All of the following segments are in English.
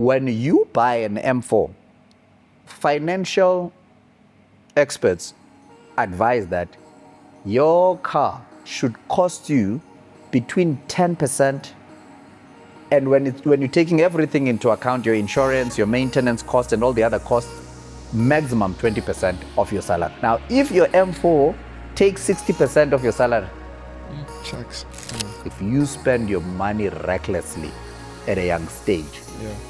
When you buy an M4, financial experts advise that your car should cost you between 10%, and when you're taking everything into account, your insurance, your maintenance cost, and all the other costs, maximum 20% of your salary. Now, if your M4 takes 60% of your salary, Shucks. if you spend your money recklessly at a young stage,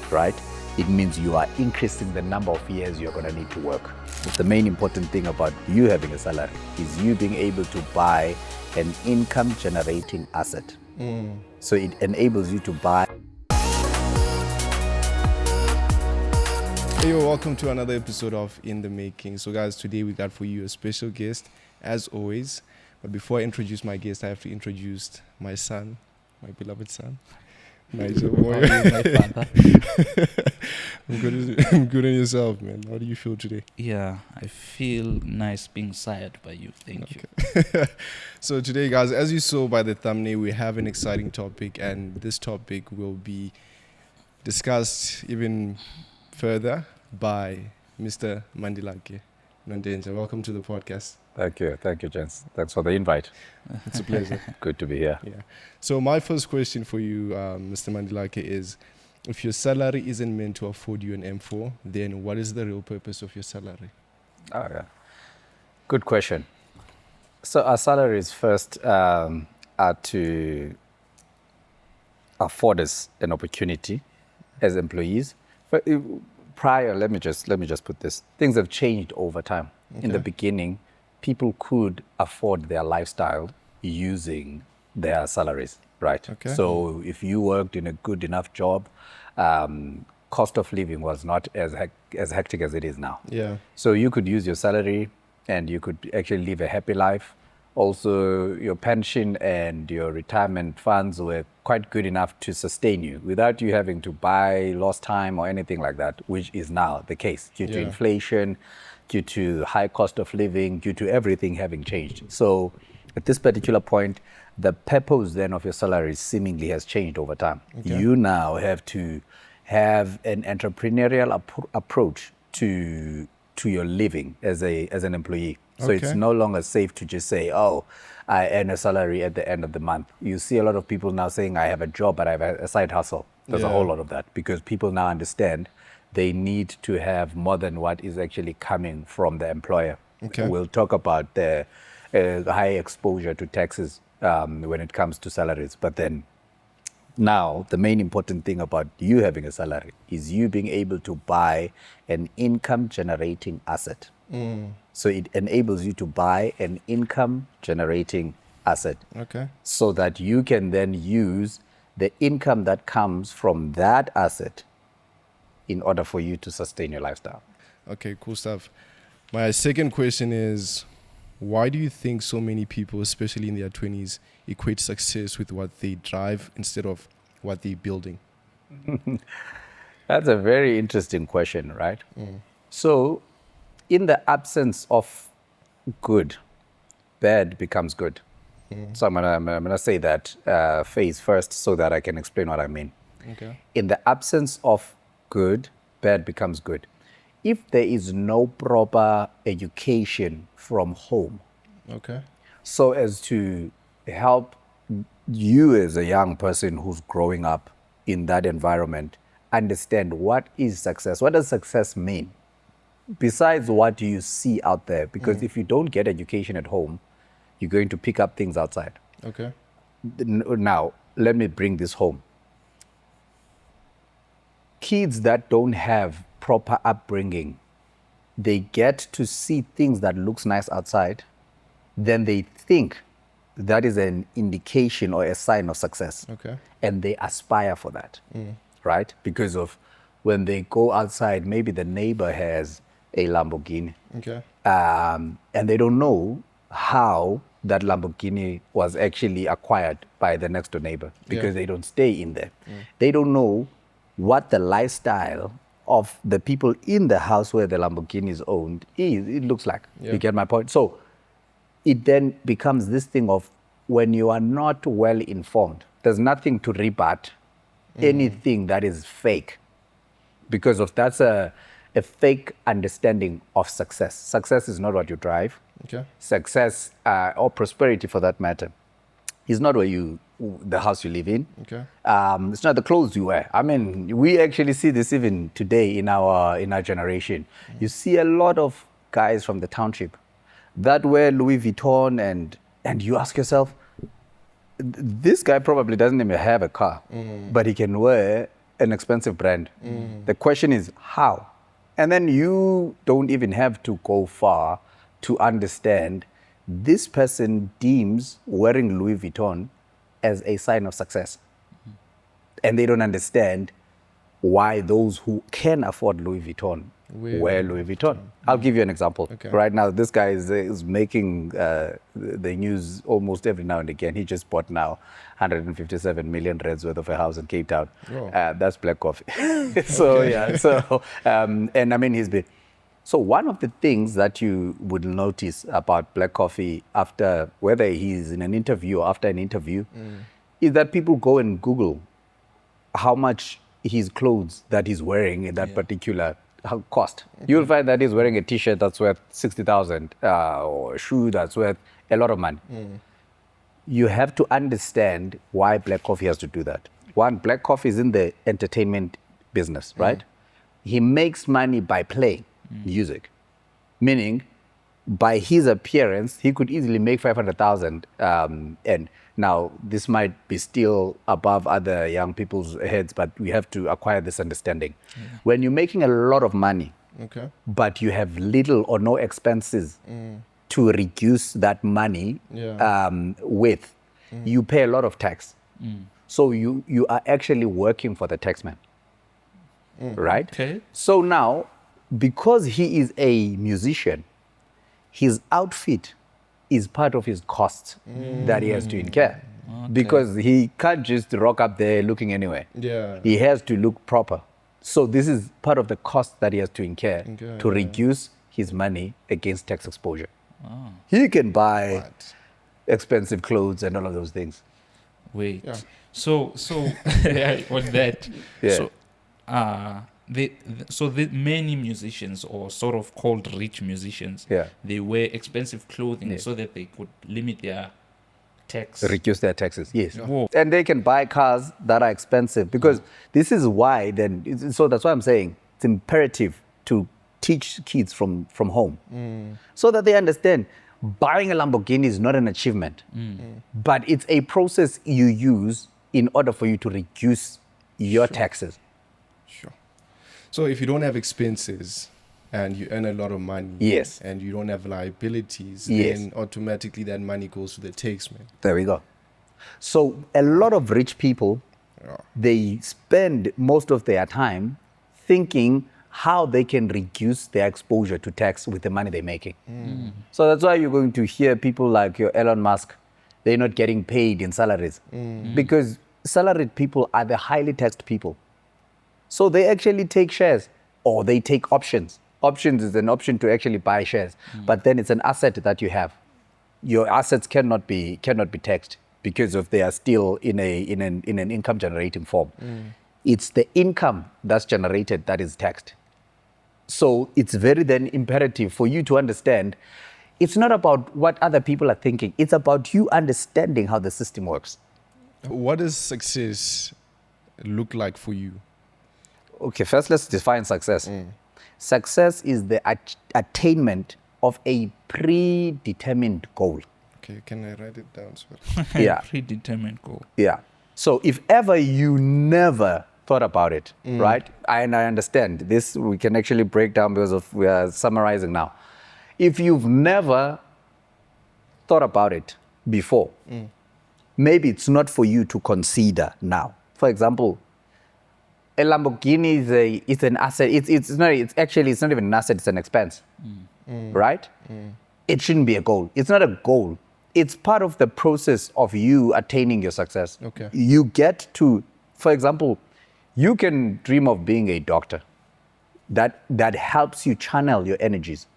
right, it means you are increasing the number of years you're going to need to work. The main important thing about you having a salary is you being able to buy an income generating asset. So it enables you to buy. Hey, yo, welcome to another episode of In the Making. So guys, today we got for you a special guest, as always. But before I introduce my guest, I have to introduce my son, my beloved son, Nigel Boy. I'm good on yourself, man. How do you feel today? Yeah, I feel nice being sired by you. Thank you. So today, guys, as you saw by the thumbnail, we have an exciting topic, and this topic will be discussed even further by Mr. Mandilake Nondenja. Welcome to the podcast. Thank you, gents. Thanks for the invite. It's a pleasure. Good to be here. Yeah. So my first question for you, Mr. Mandilake, is if your salary isn't meant to afford you an M4, then what is the real purpose of your salary? Oh, yeah. Good question. So our salaries first are to afford us an opportunity as employees. But prior, let me just put this. Things have changed over time. Okay. In the beginning, people could afford their lifestyle using their salaries, right? Okay. So if you worked in a good enough job, cost of living was not as hectic as it is now. Yeah. So you could use your salary and you could actually live a happy life. Also, your pension and your retirement funds were quite good enough to sustain you without you having to buy lost time or anything like that, which is now the case due to inflation, due to high cost of living, due to everything having changed. So at this particular point, the purpose then of your salary seemingly has changed over time. Okay. You now have to have an entrepreneurial approach to your living as an employee. So it's no longer safe to just say, oh, I earn a salary at the end of the month. You see a lot of people now saying, I have a job, but I have a side hustle. There's a whole lot of that because people now understand they need to have more than what is actually coming from the employer. Okay. We'll talk about the high exposure to taxes when it comes to salaries. But then now, the main important thing about you having a salary is you being able to buy an income-generating asset. So it enables you to buy an income-generating asset. Okay. So that you can then use the income that comes from that asset in order for you to sustain your lifestyle. Okay, cool stuff. My second question is, why do you think so many people, especially in their 20s, equate success with what they drive instead of what they're building? That's a very interesting question, right? So, in the absence of good, bad becomes good. So I'm gonna say that phase first so that I can explain what I mean. Okay. In the absence of good, bad becomes good. If there is no proper education from home, so as to help you as a young person who's growing up in that environment understand what is success, what does success mean, besides what you see out there, because if you don't get education at home, you're going to pick up things outside. Okay. Now, let me bring this home. Kids that don't have proper upbringing, they get to see things that looks nice outside, then they think that is an indication or a sign of success. Okay. And they aspire for that, right? Because of when they go outside, maybe the neighbor has a Lamborghini. Okay. And they don't know how that Lamborghini was actually acquired by the next door neighbor because they don't stay in there. They don't know what the lifestyle of the people in the house where the Lamborghini is owned is. It looks like. You get my point? So it then becomes this thing of when you are not well informed, there's nothing to rebut anything that is fake. because of that's a fake understanding of success. Success is not what you drive. Okay. Success or prosperity, for that matter, is not the house you live in. Okay. It's not the clothes you wear. I mean, we actually see this even today in our generation. You see a lot of guys from the township that wear Louis Vuitton, and you ask yourself, this guy probably doesn't even have a car, but he can wear an expensive brand. The question is how? And then you don't even have to go far to understand this person deems wearing Louis Vuitton as a sign of success. And they don't understand why those who can afford Louis Vuitton wear Louis Vuitton. I'll give you an example. Okay. Right now, this guy is making the news almost every now and again. He just bought now 157 million rands worth of a house in Cape Town. Oh. That's black coffee. So, yeah. So, and I mean, he's been... So one of the things that you would notice about black coffee after, whether he's in an interview or after an interview, is that people go and Google how much his clothes that he's wearing in that particular cost. You'll find that he's wearing a t-shirt that's worth 60,000 or a shoe that's worth a lot of money. You have to understand why black coffee has to do that. One, black coffee is in the entertainment business, right? He makes money by playing music, meaning by his appearance, he could easily make 500,000. And now this might be still above other young people's heads, but we have to acquire this understanding. When you're making a lot of money, Okay. but you have little or no expenses to reduce that money with, you pay a lot of tax. So you are actually working for the taxman, right? Okay. So now, because he is a musician, his outfit is part of his costs that he has to incur. Because he can't just rock up there looking anywhere. Yeah. He has to look proper. So this is part of the cost that he has to incur to reduce his money against tax exposure. He can buy expensive clothes and all of those things. Wait. Yeah. So on that. Yeah. So the many musicians, or sort of called rich musicians, they wear expensive clothing so that they could limit their tax. Reduce their taxes, yes. Whoa. And they can buy cars that are expensive, because this is why then, so that's why I'm saying it's imperative to teach kids from home so that they understand buying a Lamborghini is not an achievement, but it's a process you use in order for you to reduce your taxes. Sure. So if you don't have expenses and you earn a lot of money, Yes. and you don't have liabilities, Yes. then automatically that money goes to the taxman. There we go. So a lot of rich people, they spend most of their time thinking how they can reduce their exposure to tax with the money they're making. So that's why you're going to hear people like your Elon Musk, they're not getting paid in salaries, because salaried people are the highly taxed people. So they actually take shares, or they take options. Options is an option to actually buy shares, but then it's an asset that you have. Your assets cannot be taxed because of they are still in an income generating form. It's the income that's generated that is taxed. So it's very then imperative for you to understand it's not about what other people are thinking. It's about you understanding how the system works. What does success look like for you? Okay, first let's define success. Success is the attainment of a predetermined goal. Okay, can I write it down? Yeah. Predetermined goal. Yeah. So if ever you never thought about it, right? And I understand this, we can actually break down because we are summarizing now. If you've never thought about it before, maybe it's not for you to consider now. For example, a Lamborghini is an asset. It's not even an asset, it's an expense, right? It shouldn't be a goal. It's not a goal. It's part of the process of you attaining your success. Okay. You get to, for example, you can dream of being a doctor. That helps you channel your energies.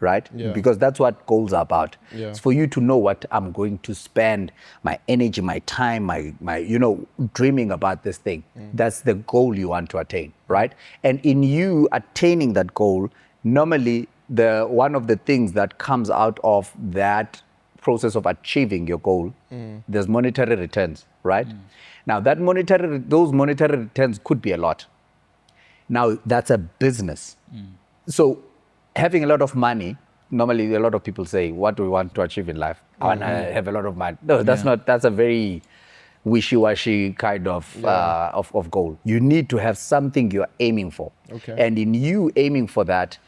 right? Yeah. Because that's what goals are about. Yeah. It's for you to know what I'm going to spend my energy, my time, my dreaming about this thing. That's the goal you want to attain, right? And in you attaining that goal, normally one of the things that comes out of that process of achieving your goal, there's monetary returns, right? Now those monetary returns could be a lot. Now that's a business. So having a lot of money, normally a lot of people say, what do we want to achieve in life? I want to have a lot of money. No, that's a very wishy-washy kind of goal. You need to have something you're aiming for. Okay. And in you aiming for that,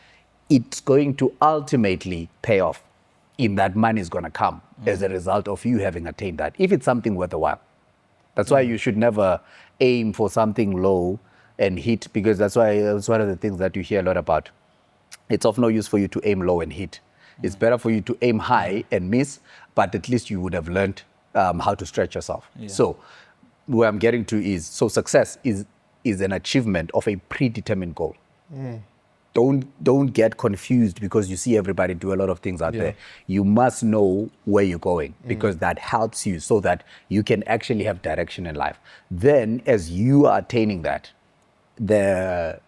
it's going to ultimately pay off in that money is going to come as a result of you having attained that, if it's something worth a while. That's why you should never aim for something low and hit, because that's one of the things that you hear a lot about. It's of no use for you to aim low and hit. It's better for you to aim high and miss, but at least you would have learned how to stretch yourself. Yeah. So where I'm getting to is, so success is an achievement of a predetermined goal. Don't get confused because you see everybody do a lot of things out there. You must know where you're going, because that helps you so that you can actually have direction in life. Then as you are attaining that, the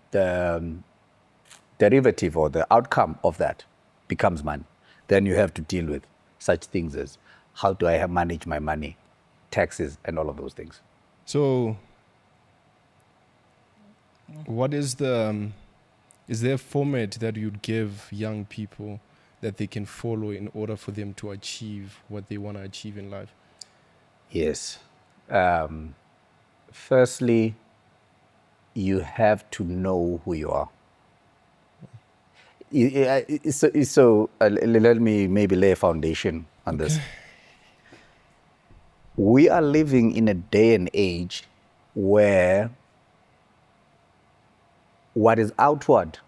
derivative or the outcome of that becomes money. Then you have to deal with such things as, how do I manage my money, taxes, and all of those things. So what is there a format that you'd give young people that they can follow in order for them to achieve what they want to achieve in life? Yes. Firstly, you have to know who you are. Let me maybe lay a foundation on this. We are living in a day and age where what is outward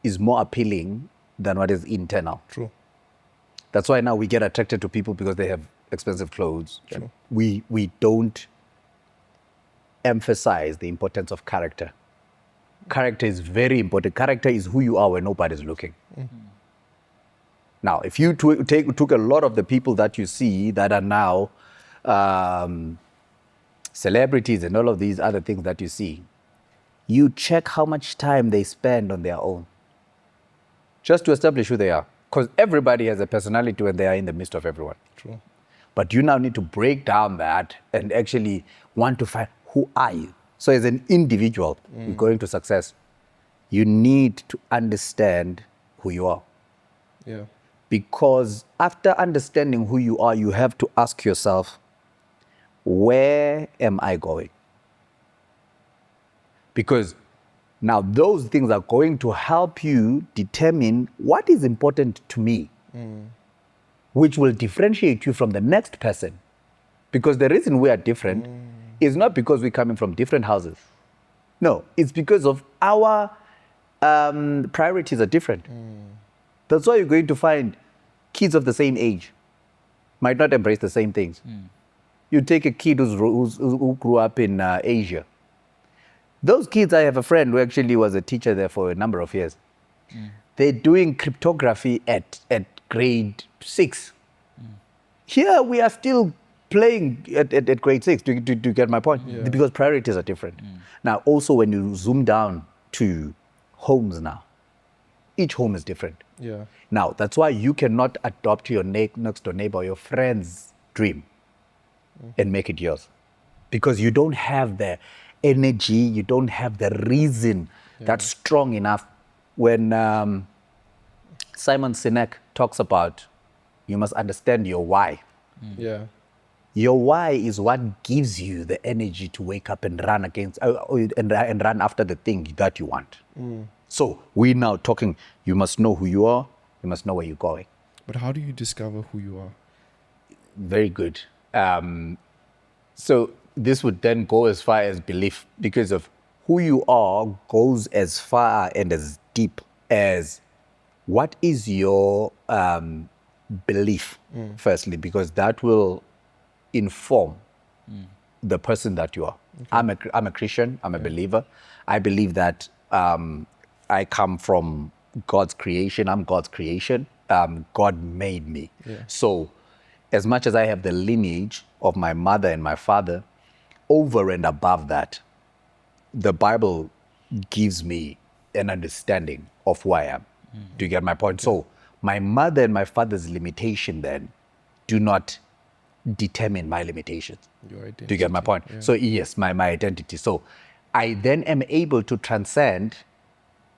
is more appealing than what is internal. True. That's why now we get attracted to people because they have expensive clothes. True. We don't emphasize the importance of character. Character is very important. Character is who you are when nobody's looking. Now, if you took a lot of the people that you see that are now celebrities and all of these other things that you see, you check how much time they spend on their own just to establish who they are. Because everybody has a personality when they are in the midst of everyone. True. But you now need to break down that and actually want to find, who are you? So as an individual going to success, you need to understand who you are. Yeah. Because after understanding who you are, you have to ask yourself, where am I going? Because now those things are going to help you determine what is important to me, which will differentiate you from the next person. Because the reason we are different is not because we're coming from different houses. No, it's because of our priorities are different. That's why you're going to find kids of the same age might not embrace the same things. You take a kid who grew up in Asia. Those kids, I have a friend who actually was a teacher there for a number of years. They're doing cryptography at grade 6. Here we are still playing at grade 6. Do you get my point? Yeah. Because priorities are different. Now, also when you zoom down to homes now, each home is different. Yeah. Now, that's why you cannot adopt your next door neighbor, your friend's dream and make it yours. Because you don't have the energy, you don't have the reason that's strong enough. When Simon Sinek talks about, you must understand your why. Yeah. Your why is what gives you the energy to wake up and run and run after the thing that you want. So we're now talking, you must know who you are, you must know where you're going. But how do you discover who you are? Very good. So this would then go as far as belief, because of who you are goes as far and as deep as what is your belief, firstly, because that will inform the person that you are. Okay. I'm a Christian, I'm a believer. I believe that I come from God's creation, I'm God's creation. God made me. Yeah. So as much as I have the lineage of my mother and my father, over and above that, the Bible gives me an understanding of who I am. Do you get my point? So my mother and my father's limitation then do not determine my limitations. Your identity. Do you get my point? Yeah. So yes, my identity. So I then am able to transcend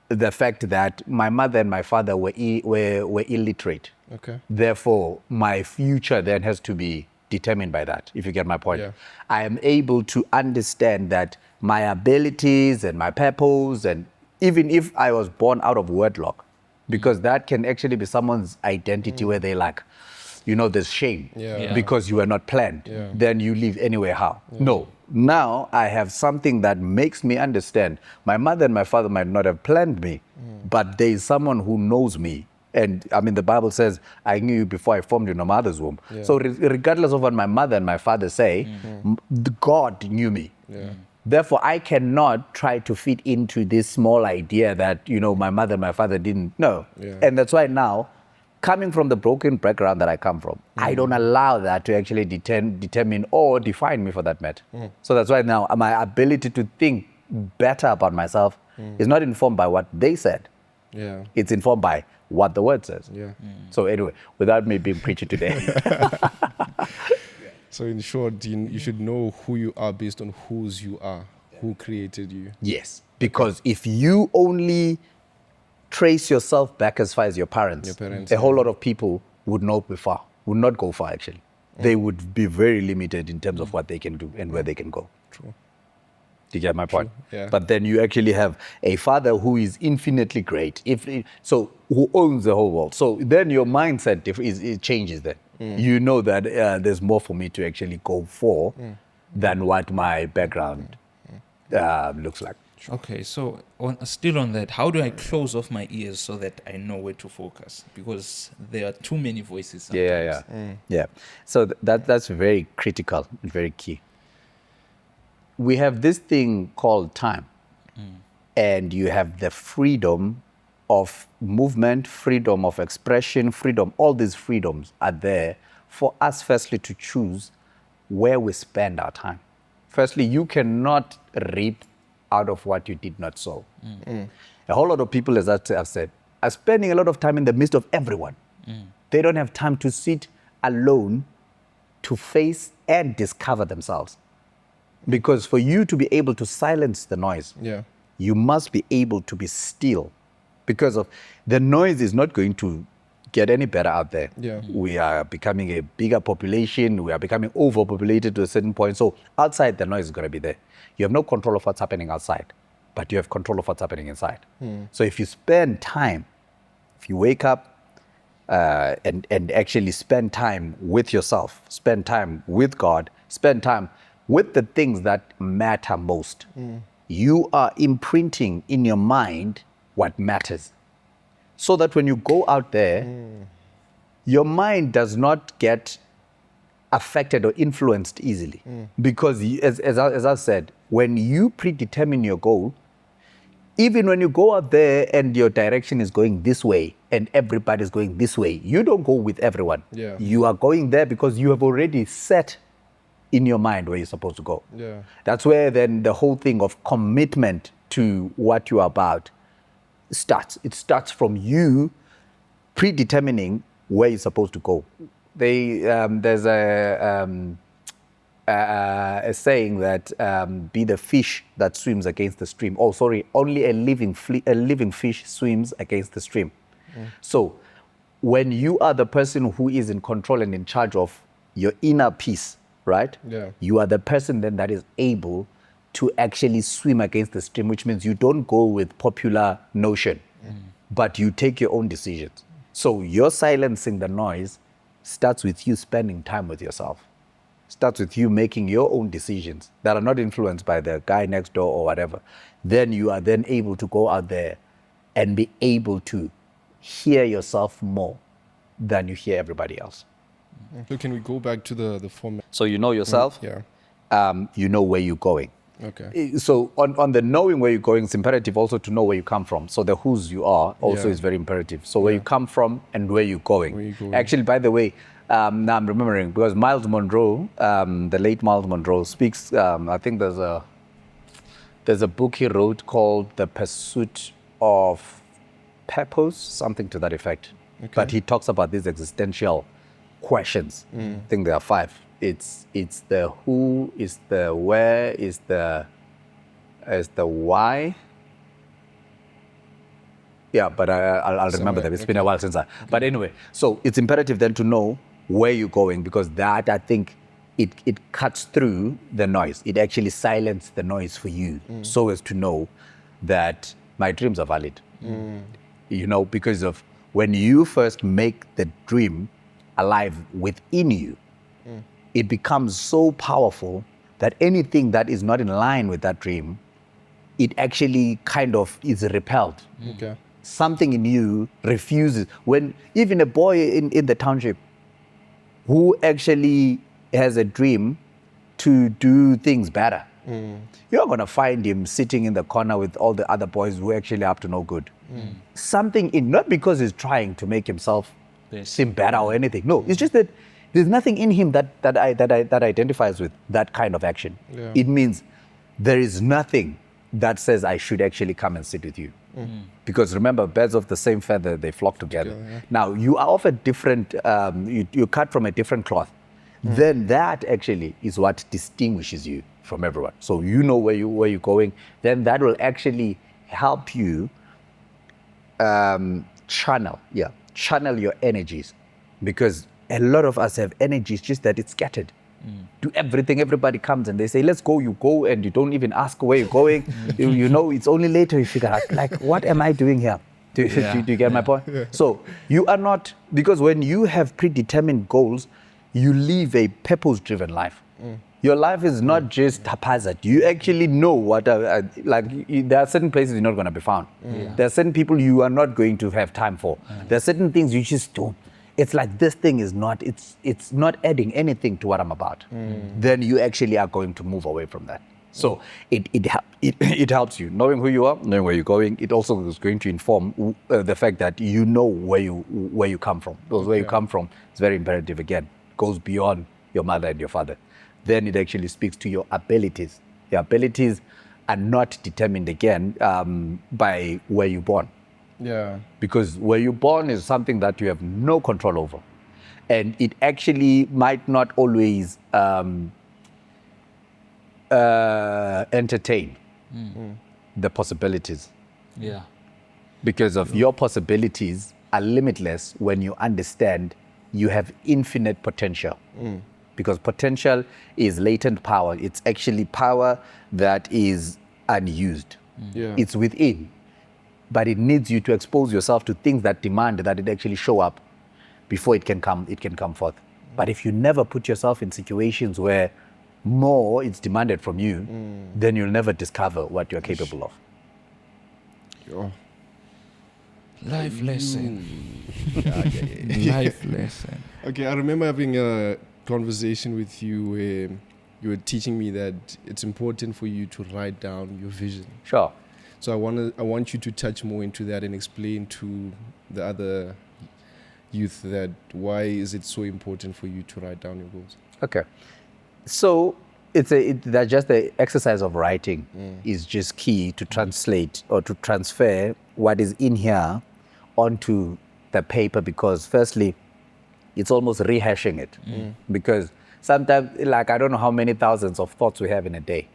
the fact that my mother and my father were illiterate. Okay. Therefore, my future then has to be determined by that, if you get my point. Yeah. I am able to understand that my abilities and my purpose, and even if I was born out of wedlock, because that can actually be someone's identity where they like, there's shame Yeah. because you were not planned. Yeah. Then you live anywhere how? No. Now I have something that makes me understand. My mother and my father might not have planned me, but there is someone who knows me. And I mean, the Bible says, I knew you before I formed you in your mother's womb. Yeah. So regardless of what my mother and my father say, God knew me. Yeah. Therefore, I cannot try to fit into this small idea that, my mother and my father didn't know. Yeah. And that's why now, coming from the broken background that I come from, I don't allow that to actually determine or define me for that matter. So that's why now my ability to think better about myself is not informed by what they said. Yeah. It's informed by what the word says. Yeah. So anyway, without me being preachy today. So in short, you should know who you are based on whose you are, who created you. Yes, because if you only trace yourself back as far as your parents, a whole lot of people would not go far actually. They would be very limited in terms of what they can do and where they can go. True. Do you get my point? Yeah. But then you actually have a father who is infinitely great, who owns the whole world. So then your mindset it changes then. You know that there's more for me to actually go for than what my background looks like. Okay, so still on that, how do I close off my ears so that I know where to focus? Because there are too many voices sometimes. Yeah. So that's very critical and very key. We have this thing called time, and you have the freedom of movement, freedom of expression, freedom. All these freedoms are there for us, firstly, to choose where we spend our time. Firstly, you cannot reap out of what you did not sow. A whole lot of people, as I've said, are spending a lot of time in the midst of everyone. They don't have time to sit alone to face and discover themselves. Because for you to be able to silence the noise, you must be able to be still. Because of the noise is not going to get any better out there. We are becoming a bigger population. We are becoming overpopulated to a certain point. So outside, the noise is going to be there. You have no control of what's happening outside, but you have control of what's happening inside. So if you spend time, if you wake up and actually spend time with yourself, spend time with God, spend time with the things that matter most, you are imprinting in your mind what matters. So that when you go out there, your mind does not get affected or influenced easily. Because as I said, when you predetermine your goal, even when you go out there and your direction is going this way and everybody's going this way, you don't go with everyone. You are going there because you have already set in your mind where you're supposed to go. That's where then the whole thing of commitment to what you are about starts. It starts from you predetermining where you're supposed to go. There's a saying that be the fish that swims against the stream. Oh, sorry, only a living fish swims against the stream. So when you are the person who is in control and in charge of your inner peace, right? You are the person then that is able to actually swim against the stream, which means you don't go with popular notion, but you take your own decisions. So your silencing the noise starts with you spending time with yourself. Starts with you making your own decisions that are not influenced by the guy next door or whatever. Then you are then able to go out there and be able to hear yourself more than you hear everybody else. So can we go back to the format? So you know yourself, you know where you're going. Okay. So on the knowing where you're going, it's imperative also to know where you come from. So the whose you are also Yeah. is very imperative. So where you come from and where you're going. Where you're going. Actually, by the way, now I'm remembering because Miles Monroe, the late Miles Monroe speaks, I think there's a book he wrote called The Pursuit of Purpose, something to that effect. Okay. But he talks about these existential questions. I think there are 5. It's the who, is the where, is the why. Yeah, but I'll remember them. It's been a while since I. But anyway, so it's imperative then to know where you're going, because that, I think, it cuts through the noise. It actually silences the noise for you, so as to know that my dreams are valid. You know, because of when you first make the dream alive within you, it becomes so powerful that anything that is not in line with that dream, it actually kind of is repelled. Okay. Something in you refuses. When even a boy in the township who actually has a dream to do things better, you're going to find him sitting in the corner with all the other boys who are actually up to no good. Something in, not because he's trying to make himself seem better or anything. No, it's just that there's nothing in him that identifies with that kind of action. Yeah. It means there is nothing that says I should actually come and sit with you. Because remember, birds of the same feather, they flock together. Yeah. Now, you are of a different, you cut from a different cloth. Then that actually is what distinguishes you from everyone. So you know where you're going. Then that will actually help you channel your energies, because a lot of us have energies, just that it's scattered. Do everything, everybody comes and they say, let's go, you go, and you don't even ask where you're going. you know, it's only later you figure out, like, what am I doing here? Do you get my point? Yeah. So you are not, because when you have predetermined goals, you live a purpose-driven life. Your life is not just haphazard. You actually know what, there are certain places you're not going to be found. There are certain people you are not going to have time for. There are certain things you just don't. It's like, this thing is not, it's not adding anything to what I'm about. Then you actually are going to move away from that. So it helps you. Knowing who you are, knowing where you're going, it also is going to inform the fact that you know where you come from. Because where you come from is very imperative, again. Goes beyond your mother and your father. Then it actually speaks to your abilities. Your abilities are not determined, again, by where you're born. Yeah. Because where you're born is something that you have no control over. And it actually might not always entertain the possibilities. Yeah. Because of your possibilities are limitless when you understand you have infinite potential. Because potential is latent power. It's actually power that is unused. Yeah. It's within. But it needs you to expose yourself to things that demand that it actually show up before it can come forth. But if you never put yourself in situations where more is demanded from you, then you'll never discover what you're capable of. Oh. Life lesson. Life lesson. Okay, I remember having a conversation with you where you were teaching me that it's important for you to write down your vision. Sure. So I want you to touch more into that and explain to the other youth that why is it so important for you to write down your goals? Okay. So that just the exercise of writing is just key to translate or to transfer what is in here onto the paper, because firstly, it's almost rehashing it. Because sometimes, like, I don't know how many thousands of thoughts we have in a day.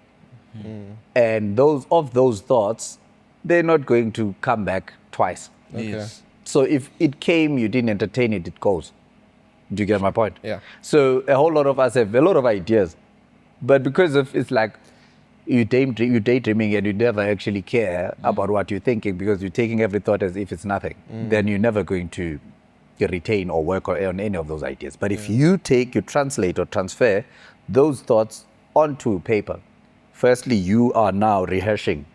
And those thoughts, they're not going to come back twice. Okay. Yes. So if it came, you didn't entertain it, it goes. Do you get my point? Yeah. So a whole lot of us have a lot of ideas, but because of, it's like you're daydreaming and you never actually care about what you're thinking, because you're taking every thought as if it's nothing, then you're never going to retain or work on any of those ideas. But if you translate or transfer those thoughts onto paper, firstly, you are now rehearsing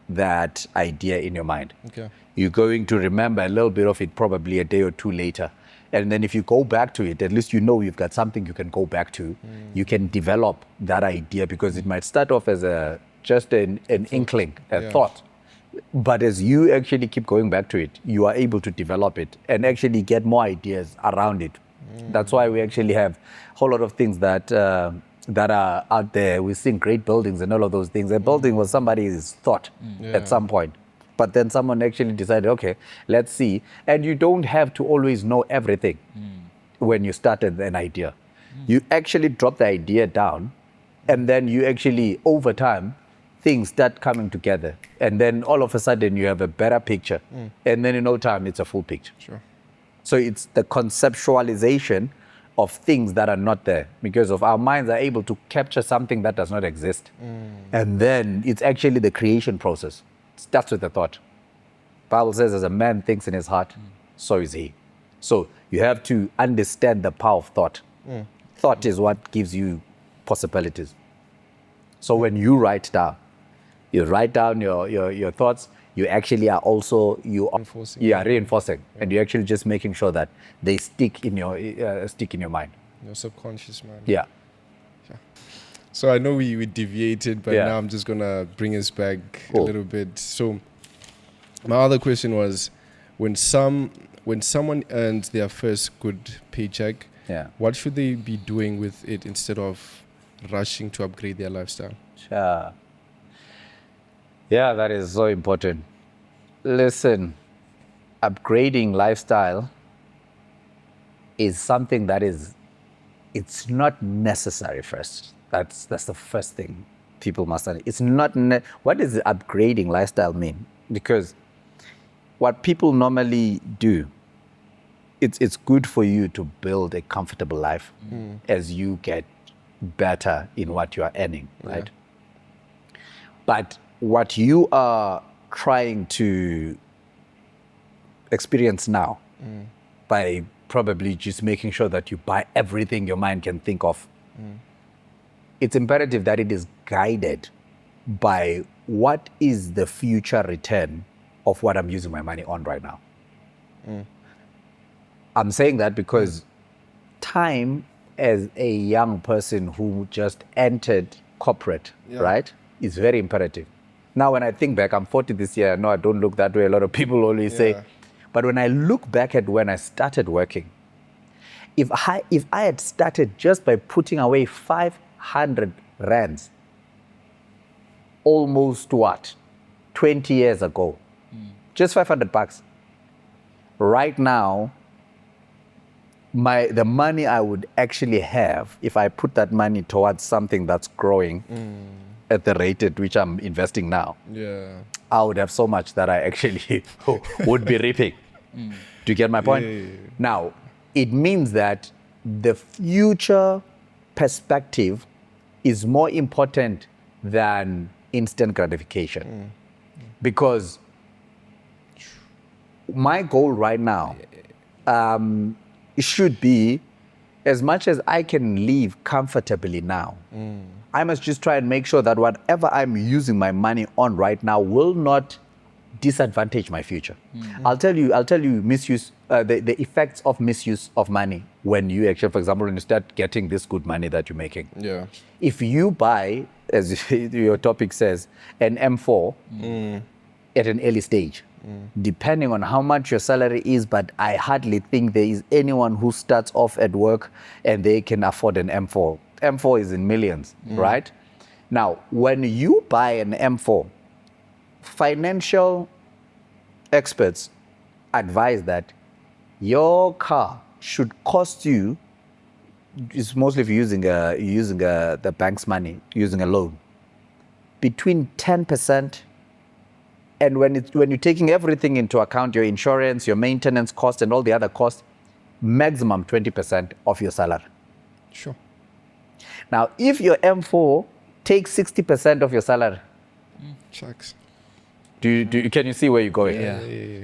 that idea in your mind. Okay. You're going to remember a little bit of it probably a day or two later. And then if you go back to it, at least you know you've got something you can go back to. You can develop that idea, because it might start off as a just an inkling, a thought. But as you actually keep going back to it, you are able to develop it and actually get more ideas around it. That's why we actually have a whole lot of things that are out there. We're seeing great buildings and all of those things. A building was somebody's thought at some point. But then someone actually decided, okay, let's see. And you don't have to always know everything when you started an idea. You actually drop the idea down, and then you actually, over time, things start coming together. And then all of a sudden you have a better picture. And then in no time, it's a full picture. Sure. So it's the conceptualization of things that are not there, because of our minds are able to capture something that does not exist. And then it's actually the creation process. It starts with the thought. Bible says, as a man thinks in his heart, so is he. So you have to understand the power of thought. Thought is what gives you possibilities. So when you write down your thoughts, you actually are also reinforcing, and you're actually just making sure that they stick in your mind. Your subconscious mind. Yeah. So I know we deviated, but now I'm just gonna bring us back a little bit. So my other question was, when someone earns their first good paycheck, what should they be doing with it instead of rushing to upgrade their lifestyle? Sure. Yeah, that is so important. Listen, upgrading lifestyle is something that it's not necessary first. That's the first thing people must understand. It's not. What does upgrading lifestyle mean? Because what people normally do, it's good for you to build a comfortable life as you get better in what you are earning, right? But what you are trying to experience now by probably just making sure that you buy everything your mind can think of, it's imperative that it is guided by what is the future return of what I'm using my money on right now. I'm saying that because time as a young person who just entered corporate, right, is very imperative. Now, when I think back, I'm 40 this year. No, I don't look that way. A lot of people always say. But when I look back at when I started working, if I had started just by putting away 500 rands, almost 20 years ago, just $500. Right now, the money I would actually have, if I put that money towards something that's growing at the rate at which I'm investing now, I would have so much that I actually would be reaping. Do you get my point? Now, it means that the future perspective is more important than instant gratification. Because my goal right now it should be, as much as I can live comfortably now, I must just try and make sure that whatever I'm using my money on right now will not disadvantage my future. I'll tell you misuse, the effects of misuse of money when you actually, for example, when you start getting this good money that you're making. If you buy, as your topic says, an M4 at an early stage, depending on how much your salary is, but I hardly think there is anyone who starts off at work and they can afford an M4. M4 is in millions, right? Now, when you buy an M4, financial experts advise that your car should cost you, it's mostly if you're using the bank's money, using a loan, between 10%, and when you're taking everything into account, your insurance, your maintenance cost, and all the other costs, maximum 20% of your salary. Sure. Now, if your M4 takes 60% of your salary, Shucks. Can you see where you're going?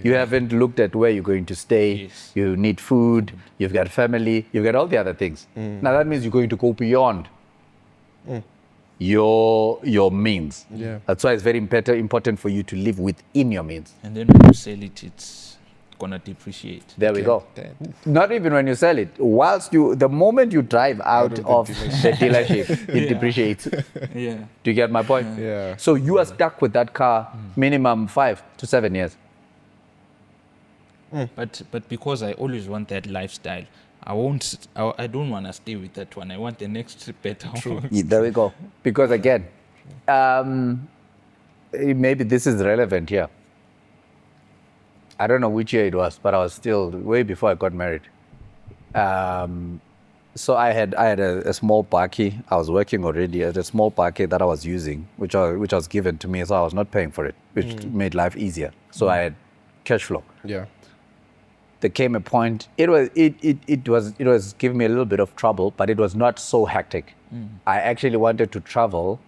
You haven't looked at where you're going to stay. You need food. You've got family. You've got all the other things. Now that means you're going to go beyond your means. Yeah. That's why it's very important for you to live within your means. And then when you sell it, it's gonna depreciate. There we go. Not even when you sell it. The moment you drive out of the dealership, it depreciates. Yeah. Do you get my point? Yeah. So you are stuck with that car minimum 5 to 7 years. But because I always want that lifestyle, I don't want to stay with that one. I want the next better one. Yeah, there we go. Because again, maybe this is relevant here. I don't know which year it was, but I was still way before I got married. So I had a small bakkie. I was working already at a small bakkie that I was using, which was given to me, so I was not paying for it, which made life easier. So I had cash flow. Yeah. There came a point. It was giving me a little bit of trouble, but it was not so hectic. I actually wanted to travel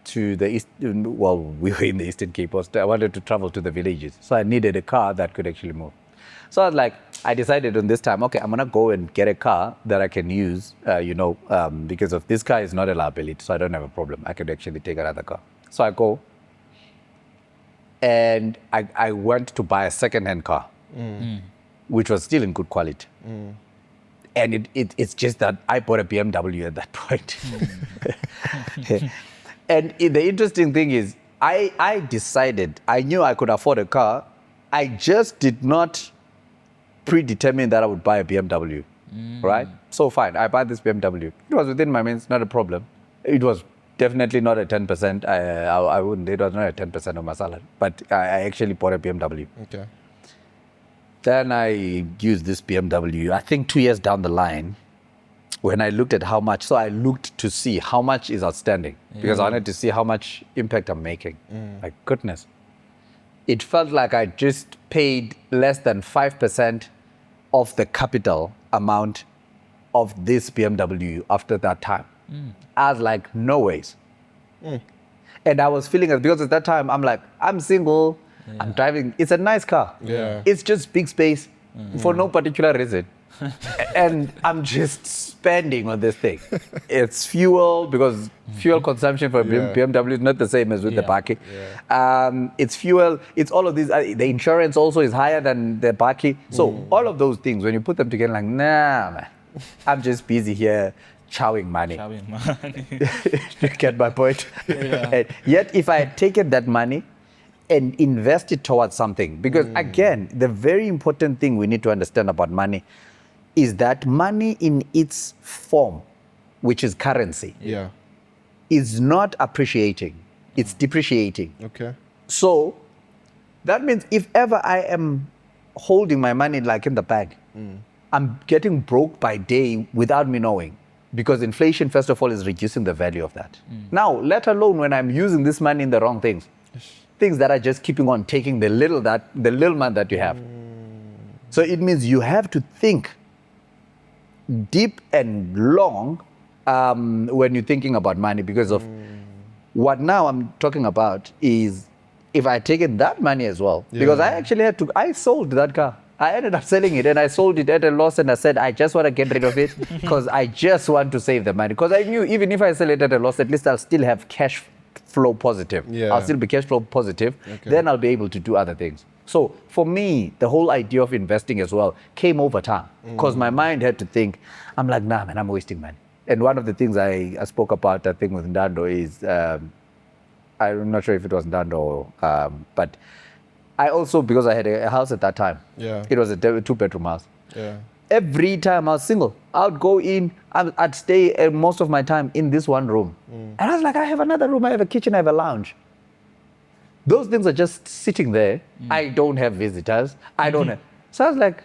to the east. Well, we were in the Eastern Cape. I wanted to travel to the villages, so I needed a car that could actually move. So I was like, I decided on this time, okay, I'm gonna go and get a car that I can use, because of this car is not a liability, so I don't have a problem. I could actually take another car. So I go, and I went to buy a second-hand car, which was still in good quality. And it's just that I bought a BMW at that point. And the interesting thing is, I decided, I knew I could afford a car. I just did not predetermine that I would buy a BMW, right? So fine, I buy this BMW. It was within my means, not a problem. It was definitely not a 10%. I wouldn't, it was not a 10% of my salary, but I actually bought a BMW. Okay. Then I used this BMW, I think 2 years down the line, when I looked at how much, so I looked to see how much is outstanding, because I wanted to see how much impact I'm making. My goodness. It felt like I just paid less than 5% of the capital amount of this BMW after that time. I was like, no ways. And I was feeling it because at that time, I'm like, I'm single, I'm driving, it's a nice car. Yeah. It's just big space for no particular reason. And I'm just spending on this thing. It's fuel, because fuel consumption for BMW is not the same as with the bakkie. It's fuel, it's all of these. The insurance also is higher than the bakkie. So all of those things, when you put them together, like, nah, man, I'm just busy here chowing money. You get my point? And yet, if I had taken that money and invest it towards something, because again, the very important thing we need to understand about money is that money in its form, which is currency, is not appreciating, it's depreciating. Okay. So that means if ever I am holding my money like in the bank, I'm getting broke by day without me knowing, because inflation, first of all, is reducing the value of that. Now, let alone when I'm using this money in the wrong things, things that are just keeping on taking the little money that you have. So it means you have to think deep and long when you're thinking about money, because of what now I'm talking about is if I had taken that money as well, because I actually I sold that car. I ended up selling it and I sold it at a loss, and I said, I just want to get rid of it because I just want to save the money. Because I knew even if I sell it at a loss, at least I'll still have cash flow positive. I'll still be cash flow positive. Then I'll be able to do other things. So for me, the whole idea of investing as well came over time, because my mind had to think, I'm like, nah, man, I'm wasting money. And one of the things I spoke about, I think, with Ndando is, I'm not sure if it was Ndando, but I also, because I had a house at that time, it was a 2-bedroom house. Every time I was single, I would go in, I'd stay most of my time in this one room. And I was like, I have another room, I have a kitchen, I have a lounge. Those things are just sitting there. I don't have visitors. I don't have. So I was like,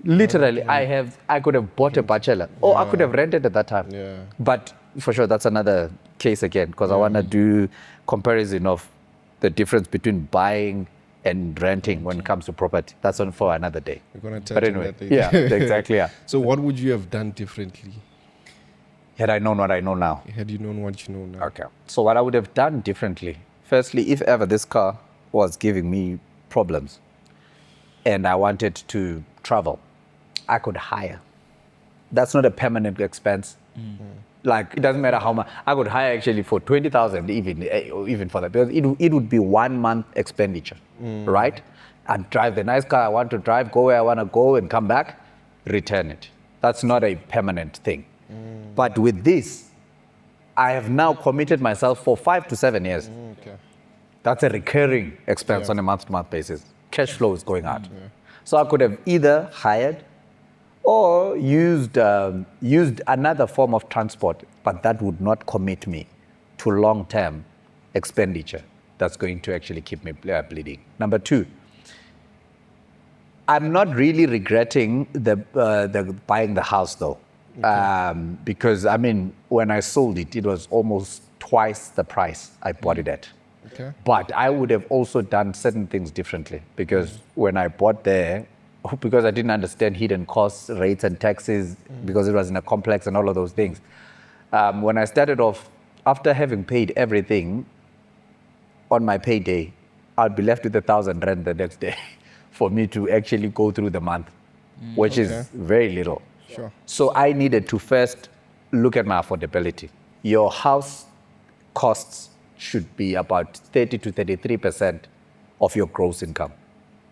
literally, I could have bought a bachelor, or I could have rented at that time. But for sure, that's another case again, because I want to do comparison of the difference between buying and renting when it comes to property. That's on for another day. We're going to touch on that later. Yeah, exactly. Yeah. So what would you have done differently? Had I known what I know now? Had you known what you know now? Okay. So what I would have done differently, firstly, if ever this car was giving me problems and I wanted to travel, I could hire. That's not a permanent expense. Like, it doesn't matter how much. I could hire actually for 20,000 even for that, because it would be 1 month expenditure, right? and drive the nice car I want to drive, go where I want to go and come back, return it. That's not a permanent thing. But with this, I have now committed myself for 5 to 7 years. Okay. That's a recurring expense on a month-to-month basis. Cash flow is going out. So I could have either hired or used another form of transport, but that would not commit me to long-term expenditure that's going to actually keep me bleeding. Number two, I'm not really regretting the buying the house though, because I mean, when I sold it, it was almost twice the price I bought it at. Okay. But I would have also done certain things differently because when I bought there, because I didn't understand hidden costs, rates and taxes, because it was in a complex and all of those things. When I started off, after having paid everything on my payday, I'd be left with 1,000 rand the next day for me to actually go through the month, which is very little. Sure. So I needed to first look at my affordability. Your house costs should be about 30 to 33% of your gross income.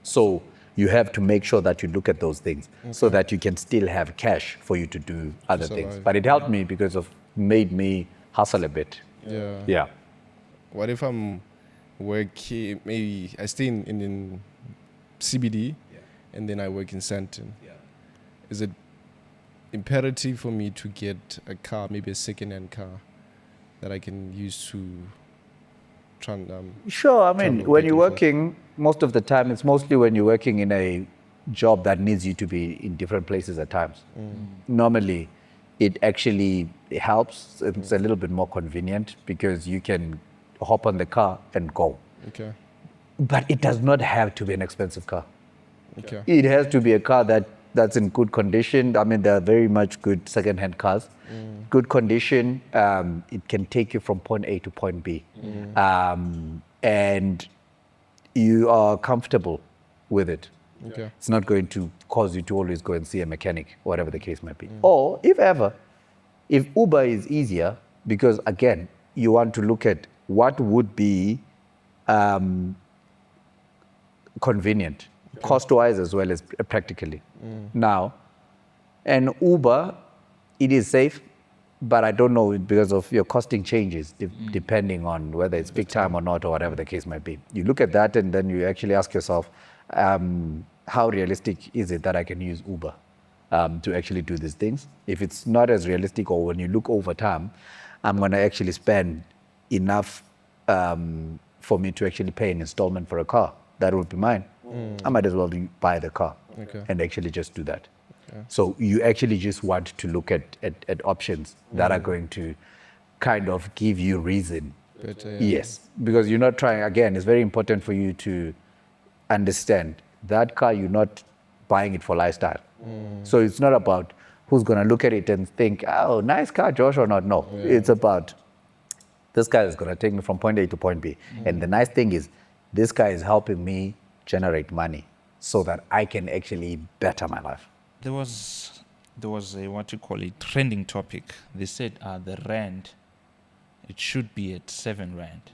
So you have to make sure that you look at those things so that you can still have cash for you to do other things. But it helped me because of made me hustle a bit. Yeah. What if I'm working, maybe I stay in CBD and then I work in Sandton? Is it imperative for me to get a car, maybe a second-hand car that I can use to Sure, I mean, when you're working, most of the time, it's mostly when you're working in a job that needs you to be in different places at times. Normally, it actually helps. It's a little bit more convenient because you can hop on the car and go. Okay. But it does not have to be an expensive car. Okay. It has to be a car that's in good condition. I mean, there are very much good second-hand cars. Good condition. It can take you from point A to point B. And you are comfortable with it. Okay. It's not going to cause you to always go and see a mechanic, whatever the case might be. Or if Uber is easier, because again, you want to look at what would be convenient, cost-wise as well as practically. Now, an Uber, it is safe, but I don't know because of your costing changes depending on whether it's peak time or not or whatever the case might be. You look at that and then you actually ask yourself, how realistic is it that I can use Uber to actually do these things? If it's not as realistic or when you look over time, I'm going to actually spend enough for me to actually pay an installment for a car. That would be mine. I might as well buy the car and actually just do that. So you actually just want to look at options that are going to kind of give you reason. Better, Yes, because you're not trying, again, it's very important for you to understand that car, you're not buying it for lifestyle. So it's not about who's going to look at it and think, oh, nice car, Josh, or not. No, it's about this guy is going to take me from point A to point B. And the nice thing is this guy is helping me generate money so that I can actually better my life. There was a what you call it trending topic. They said the rand, it should be at 7 rand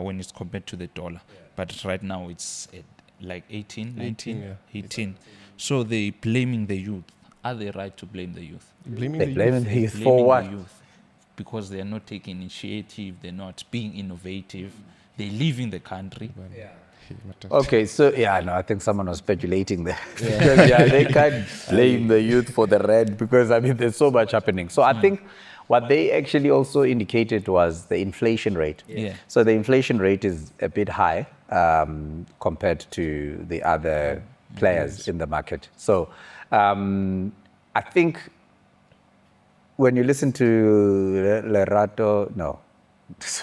when it's compared to the dollar. But right now it's at like 18, 19, 18. So they blaming the youth. Are they right to blame the youth? Blaming They're the blaming youth. the youth Blaming for what? the youth because they are not taking initiative. They're not being innovative. They're leaving the country. Okay, so I think someone was speculating there. Because they can't blame the youth for the rent because I mean there's so much happening. So I think what they actually also indicated was the inflation rate. Yeah. So the inflation rate is a bit high compared to the other players in the market. So I think when you listen to Lerato, it's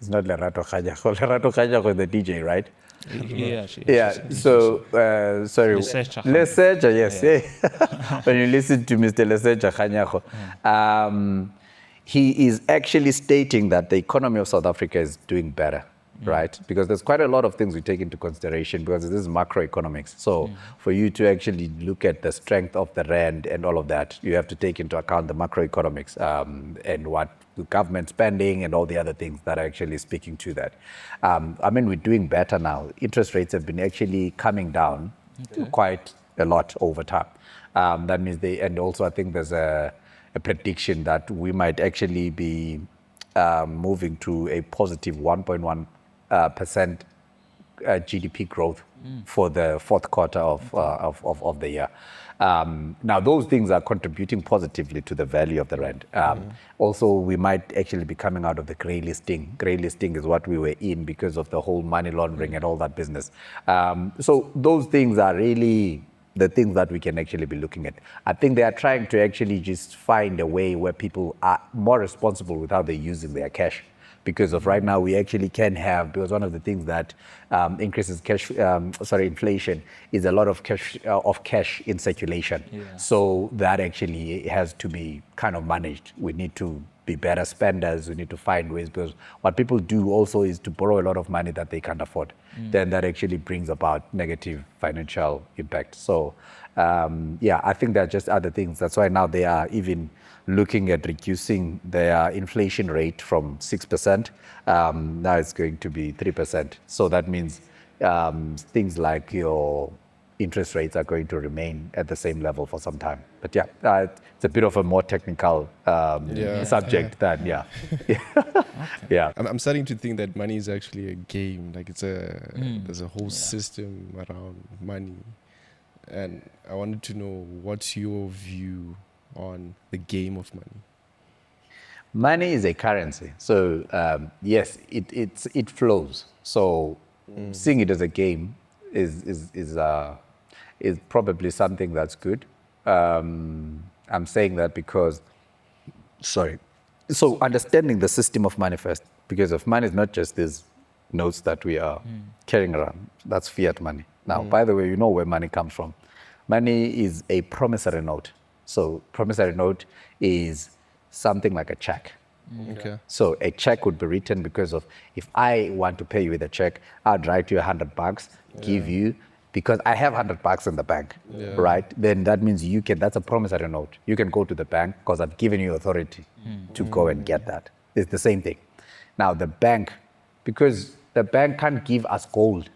not Lerato Khajago. Lerato Khajago is the DJ, right? Leseja, yes. Yeah. When you listen to Mr. Leseja Khanyago, he is actually stating that the economy of South Africa is doing better. right? Because there's quite a lot of things we take into consideration because this is macroeconomics. So for you to actually look at the strength of the rand and all of that, you have to take into account the macroeconomics and what the government spending and all the other things that are actually speaking to that. I mean, we're doing better now. Interest rates have been actually coming down quite a lot over time. That means and also I think there's a prediction that we might actually be moving to a positive 1.1% GDP growth for the fourth quarter of the year. Now, those things are contributing positively to the value of the rand. Also, we might actually be coming out of the grey listing. Grey listing is what we were in because of the whole money laundering and all that business. So those things are really the things that we can actually be looking at. I think they are trying to actually just find a way where people are more responsible with how they're using their cash. Because of right now, we actually can have, because one of the things that increases inflation is a lot of cash in circulation. Yeah. So that actually has to be kind of managed. We need to be better spenders. We need to find ways, because what people do also is to borrow a lot of money that they can't afford. Then that actually brings about negative financial impact. So I think there are just other things. That's why now they are even looking at reducing their inflation rate from 6%. Now it's going to be 3%. So that means things like your interest rates are going to remain at the same level for some time. But it's a bit of a more technical subject than, yeah. I'm starting to think that money is actually a game. Like there's a whole system around money. And I wanted to know, what's your view on the game of money? Money is a currency. So yes, it flows. So seeing it as a game is probably something that's good. I'm saying that because, so understanding the system of money first, because of money is not just these notes that we are carrying around. That's fiat money. Now, by the way, you know where money comes from. Money is a promissory note. So promissory note is something like a check. Okay. So a check would be written because of, if I want to pay you with a check, I'd write you $100, give you, because I have $100 in the bank, right? Then that means that's a promissory note. You can go to the bank because I've given you authority to go and get that. It's the same thing. Now the bank, because the bank can't give us gold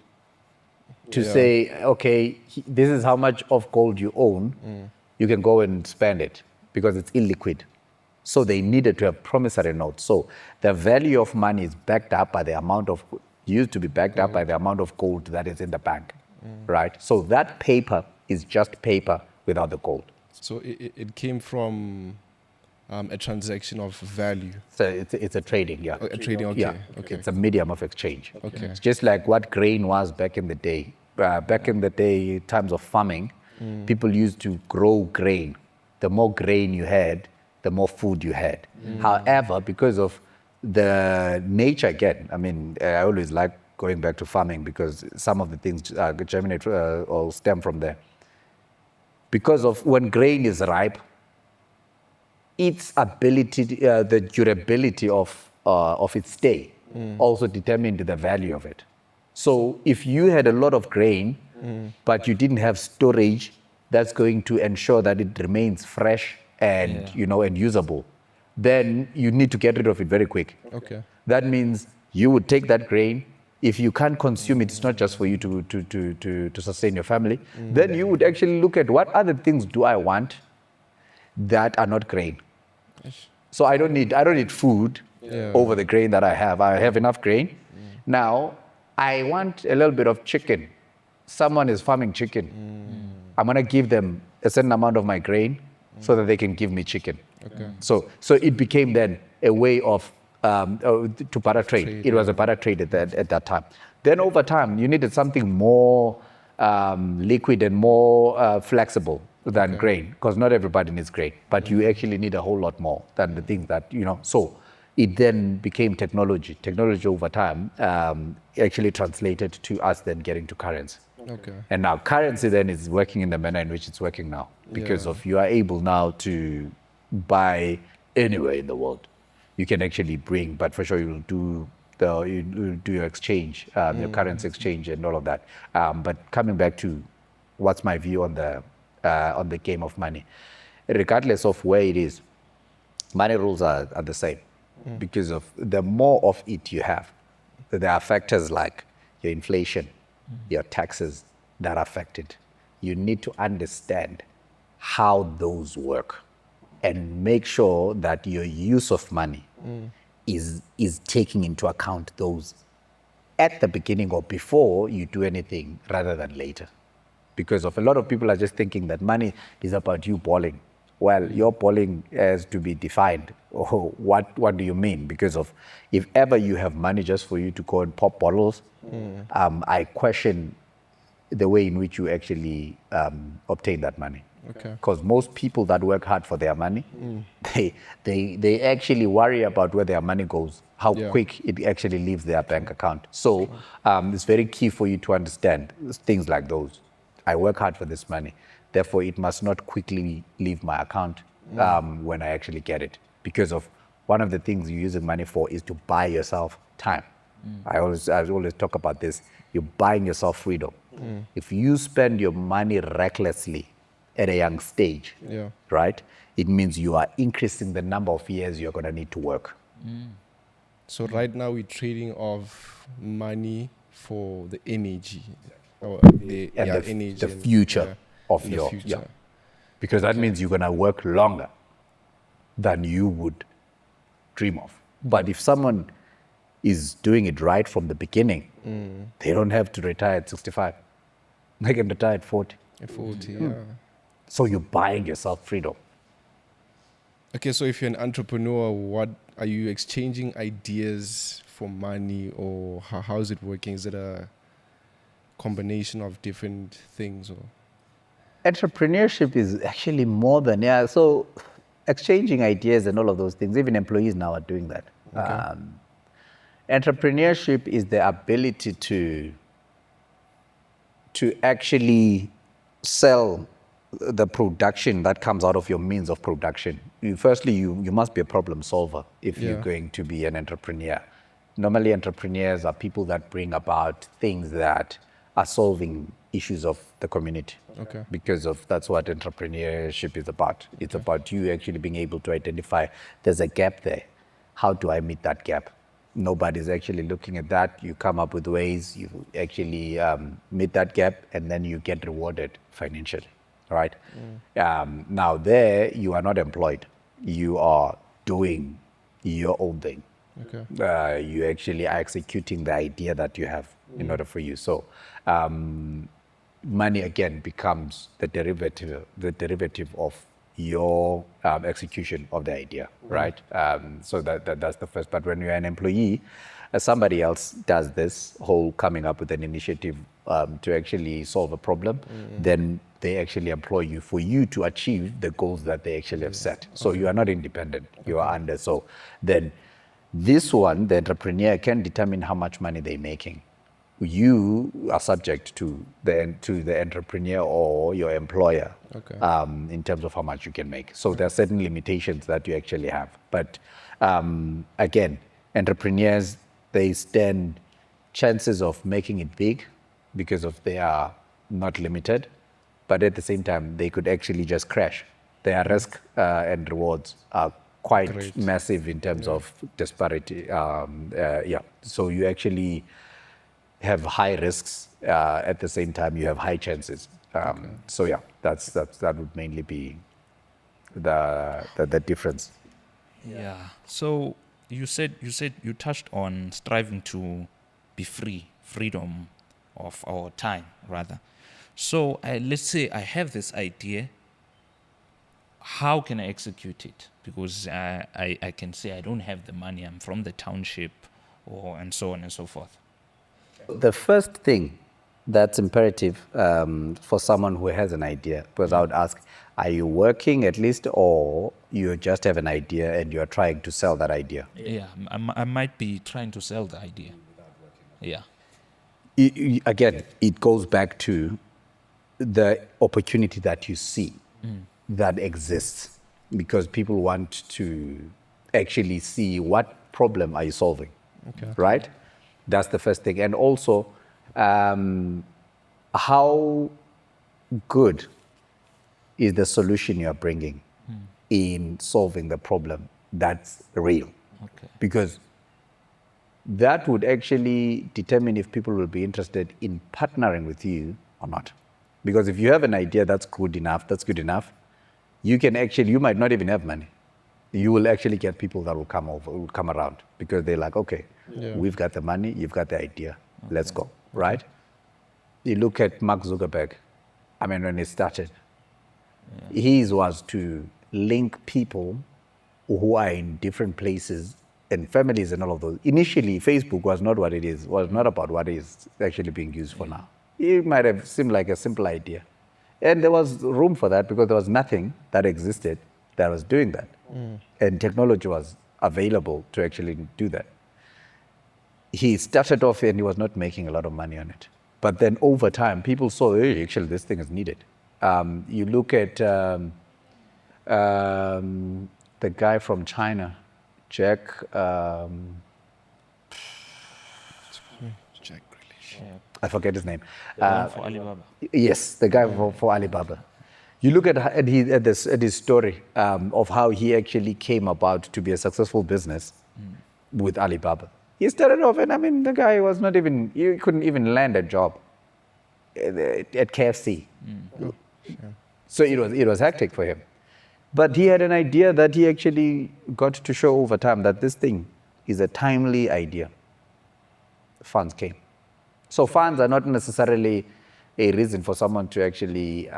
to say, okay, this is how much of gold you own, you can go and spend it, because it's illiquid. So they needed to have promissory notes. So the value of money is backed up by the amount of, used to be backed up by the amount of gold that is in the bank, right? So that paper is just paper without the gold. So it came from a transaction of value. So it's a trading, A trading, okay. Yeah, Okay. it's a medium of exchange. Okay. It's just like what grain was back in the day. Back in the day, times of farming, people used to grow grain. The more grain you had, the more food you had. However, because of the nature, again, I mean, I always like going back to farming because some of the things germinate or stem from there. Because of when grain is ripe, its ability, the durability of its stay also determined the value of it. So if you had a lot of grain, but you didn't have storage, that's going to ensure that it remains fresh and and usable. Then you need to get rid of it very quick. Okay. That means you would take that grain. If you can't consume it, it's not just for you to sustain your family. Then you would actually look at what other things do I want that are not grain. So I don't need food over the grain that I have. I have enough grain. Now I want a little bit of chicken. Someone is farming chicken. I'm gonna give them a certain amount of my grain so that they can give me chicken. Okay. So it became then a way of to barter trade. It was a barter trade at that time. Then over time, you needed something more liquid and more flexible than grain, because not everybody needs grain, but you actually need a whole lot more than the things that, so it then became technology. Technology over time actually translated to us then getting to currency. Okay. And now currency then is working in the manner in which it's working now, because of you are able now to buy anywhere in the world. You can actually bring, but for sure you will do You do your exchange, your currency exchange, and all of that. But coming back to what's my view on the game of money, regardless of where it is, money rules are the same because of the more of it you have, there are factors like your inflation, your taxes that affect it. You need to understand how those work and make sure that your use of money is taking into account those at the beginning or before you do anything rather than later. Because of a lot of people are just thinking that money is about you balling. Well, your balling has to be defined. Oh, what do you mean? Because of if ever you have money just for you to go and pop bottles, I question the way in which you actually obtain that money. Okay. Because most people that work hard for their money, they actually worry about where their money goes, how Yeah. quick it actually leaves their bank account. So it's very key for you to understand things like those. I work hard for this money, therefore it must not quickly leave my account when I actually get it. Because of one of the things you're using money for is to buy yourself time. I always talk about this. You're buying yourself freedom. If you spend your money recklessly at a young stage, Yeah. right, it means you are increasing the number of years you're going to need to work. So right now we're trading off money for the energy, or the And energy the and, future of in the your, future. because that means you're going to work longer than you would dream of. But if someone is doing it right from the beginning, they don't have to retire at 65. They can retire at 40. At 40, yeah. So you're buying yourself freedom. Okay, so if you're an entrepreneur, what are you exchanging ideas for money, or how is it working? Is it a combination of different things, or Entrepreneurship is actually more than, yeah, so exchanging ideas and all of those things, even employees now are doing that. Okay. Entrepreneurship is the ability to actually sell the production that comes out of your means of production. Firstly, you must be a problem solver if you're Yeah. going to be an entrepreneur. Normally, entrepreneurs are people that bring about things that are solving issues of the community. Okay. Because of that's what entrepreneurship is about. It's about you actually being able to identify there's a gap there. How do I meet that gap? Nobody's actually looking at that. You come up with ways, you actually meet that gap, and then you get rewarded financially, right? Now there, you are not employed. You are doing your own thing. Okay. You actually are executing the idea that you have in order for you. So money again becomes the derivative of your execution of the idea, right? So that's the first. But when you're an employee, somebody else does this whole coming up with an initiative to actually solve a problem, then they actually employ you for you to achieve the goals that they actually have set. So you are not independent, you are under. So then this one, the entrepreneur can determine how much money they're making. You are subject to the entrepreneur or your employer Okay. in terms of how much you can make. So there are certain limitations that you actually have. But again, entrepreneurs, they stand chances of making it big because of they are not limited, but at the same time, they could actually just crash. Their risk and rewards are quite Great. massive in terms of disparity. So you actually have high risks. At the same time, you have high chances. So yeah, that would mainly be the difference. Yeah. So you touched on striving to be free, freedom of our time, rather. So let's say I have this idea. How can I execute it? Because I can say I don't have the money. I'm from the township, or and so on and so forth. The first thing that's imperative for someone who has an idea, because I would ask, are you working at least, or you just have an idea and you're trying to sell that idea? Yeah, I might be trying to sell the idea. Yeah. Again, it goes back to the opportunity that you see that exists, because people want to actually see what problem are you solving. Okay. right? That's the first thing. And also, how good is the solution you're bringing in solving the problem that's real? Okay. Because that would actually determine if people will be interested in partnering with you or not. Because if you have an idea that's good enough, you can actually, you might not even have money. You will actually get people that will come over, will come around because they're like, okay, Yeah. we've got the money, you've got the idea, let's go, right? You look at Mark Zuckerberg. I mean, when he started, his was to link people who are in different places and families and all of those. Initially, Facebook was not what it is, was not about what is actually being used for now. It might have seemed like a simple idea. And there was room for that because there was nothing that existed that was doing that. And technology was available to actually do that. He started off and he was not making a lot of money on it. But then over time, people saw, hey, actually, this thing is needed. You look at the guy from China, Jack, Jack Grealish. Yeah. I forget his name. The one for Alibaba. Yes, the guy for Alibaba. You look at his story of how he actually came about to be a successful business with Alibaba. He started off, and I mean, the guy was not even, he couldn't even land a job at KFC. So it was hectic for him. But he had an idea that he actually got to show over time that this thing is a timely idea. Funds came. So funds are not necessarily a reason for someone to actually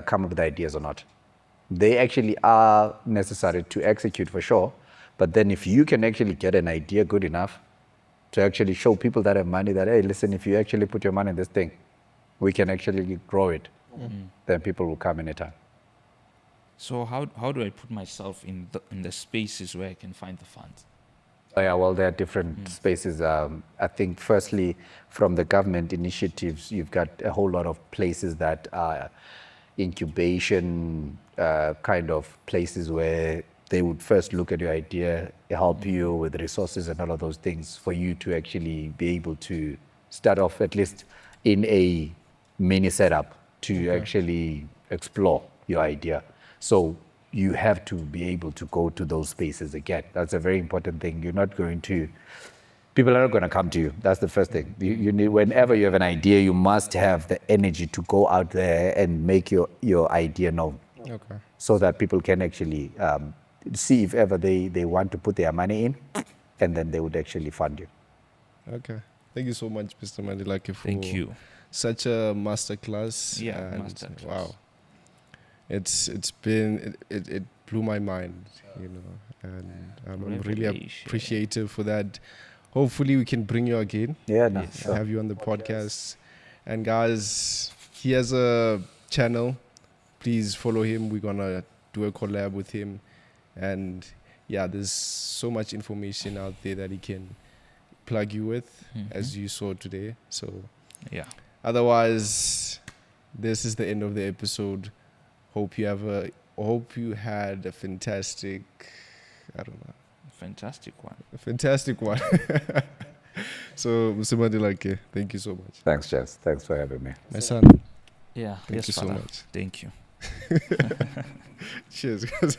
come up with ideas or not. They actually are necessary to execute for sure. But then if you can actually get an idea good enough to actually show people that have money that, hey, listen, if you actually put your money in this thing, we can actually grow it, then people will come anytime. So how do I put myself in the spaces where I can find the funds? Oh, yeah, well, there are different spaces. I think, firstly, from the government initiatives, you've got a whole lot of places that are incubation kind of places where they would first look at your idea, help you with resources and all of those things for you to actually be able to start off at least in a mini setup to actually explore your idea. So you have to be able to go to those spaces again. That's a very important thing. You're not going to, people are not going to come to you. That's the first thing. You need, whenever you have an idea, you must have the energy to go out there and make your idea known. Okay. So that people can actually see if ever they want to put their money in, and then they would actually fund you. Okay. Thank you so much, Mr. Mandilake, for Thank you. such a masterclass. Yeah, and masterclass. Wow. It's been it blew my mind, you know, and I'm really Revelation. appreciative for that. Hopefully we can bring you again, Yeah, no, Yes. sure. have you on the podcast. And guys, he has a channel. Please follow him. We're gonna do a collab with him, and yeah, there's so much information out there that he can plug you with, as you saw today. So Yeah. otherwise, this is the end of the episode. Hope you had a fantastic, I don't know, Fantastic one. a fantastic one. So, Mr. Mandilake, thank you so much. Thanks, Jess. Thanks for having me. My son, Yeah. thank yes, you so Father. much. Thank you. Cheers, guys.